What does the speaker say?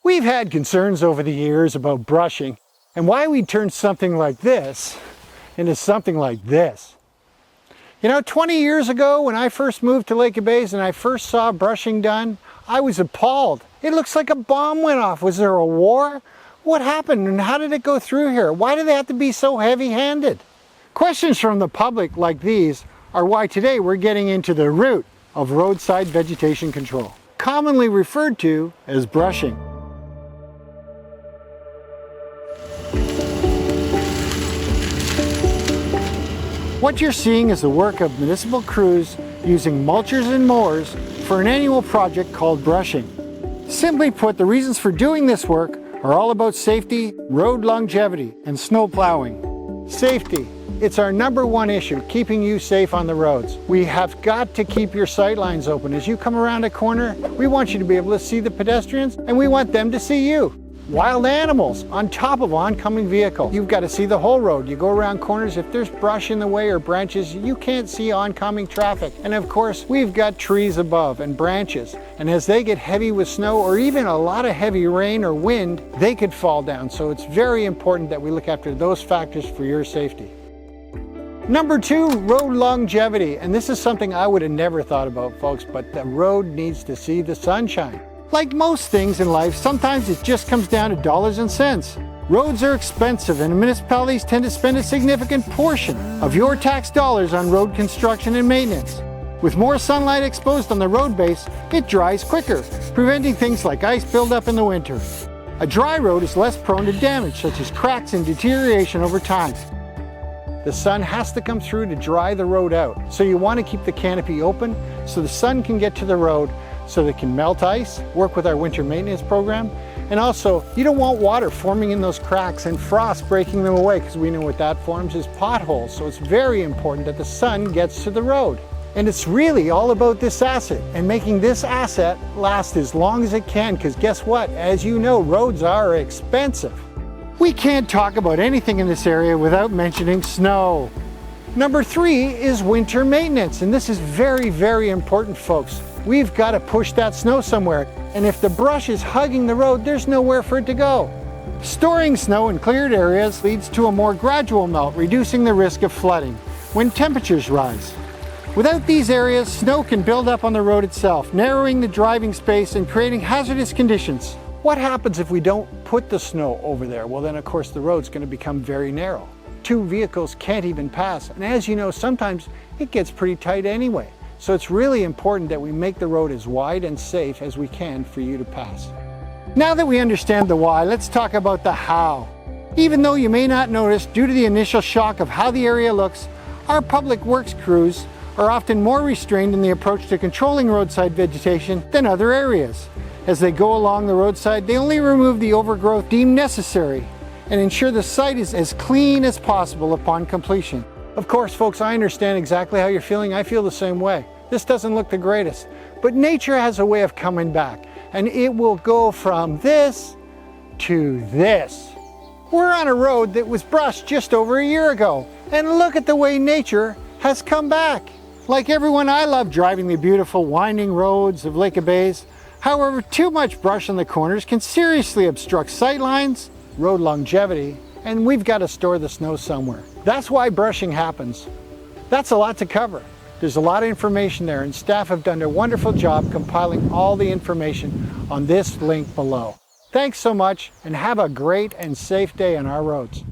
We've had concerns over the years about brushing and why we turn something like this into something like this. You know, 20 years ago when I first moved to Lake Bays and I first saw brushing done, I was appalled. It looks like a bomb went off. Was there a war? What happened and how did it go through here? Why do they have to be so heavy-handed? Questions from the public like these are why today we're getting into the root of roadside vegetation control, commonly referred to as brushing. What you're seeing is the work of municipal crews using mulchers and mowers for an annual project called brushing. Simply put, the reasons for doing this work are all about safety, road longevity, and snow plowing. Safety. It's our #1 issue, keeping you safe on the roads. We have got to keep your sight lines open. As you come around a corner, we want you to be able to see the pedestrians and we want them to see you. Wild animals on top of oncoming vehicles. You've got to see the whole road. You go around corners, if there's brush in the way or branches, you can't see oncoming traffic. And of course, we've got trees above and branches. And as they get heavy with snow or even a lot of heavy rain or wind, they could fall down. So it's very important that we look after those factors for your safety. #2, road longevity. And this is something I would have never thought about, folks, but the road needs to see the sunshine. Like most things in life, sometimes it just comes down to dollars and cents. Roads are expensive and municipalities tend to spend a significant portion of your tax dollars on road construction and maintenance. With more sunlight exposed on the road base, it dries quicker, preventing things like ice buildup in the winter. A dry road is less prone to damage, such as cracks and deterioration over time. The sun has to come through to dry the road out, so you want to keep the canopy open so the sun can get to the road so that it can melt ice, work with our winter maintenance program, and also you don't want water forming in those cracks and frost breaking them away, because we know what that forms is potholes. So it's very important that the sun gets to the road. And it's really all about this asset and making this asset last as long as it can, because guess what? As you know, roads are expensive. We can't talk about anything in this area without mentioning snow. #3 is winter maintenance, and this is very, very important, folks. We've got to push that snow somewhere, and if the brush is hugging the road, there's nowhere for it to go. Storing snow in cleared areas leads to a more gradual melt, reducing the risk of flooding when temperatures rise. Without these areas, snow can build up on the road itself, narrowing the driving space and creating hazardous conditions. What happens if we don't put the snow over there? Well, then of course the road's going to become very narrow. 2 vehicles can't even pass, and as you know, sometimes it gets pretty tight anyway. So it's really important that we make the road as wide and safe as we can for you to pass. Now that we understand the why, let's talk about the how. Even though you may not notice, due to the initial shock of how the area looks, our public works crews are often more restrained in the approach to controlling roadside vegetation than other areas. As they go along the roadside, they only remove the overgrowth deemed necessary and ensure the site is as clean as possible upon completion. Of course, folks, I understand exactly how you're feeling. I feel the same way. This doesn't look the greatest, but nature has a way of coming back, and it will go from this to this. We're on a road that was brushed just over a year ago, and look at the way nature has come back. Like everyone, I love driving the beautiful winding roads of Lake Bays. However, too much brush on the corners can seriously obstruct sight lines, road longevity, and we've got to store the snow somewhere. That's why brushing happens. That's a lot to cover. There's a lot of information there, and staff have done a wonderful job compiling all the information on this link below. Thanks so much, and have a great and safe day on our roads.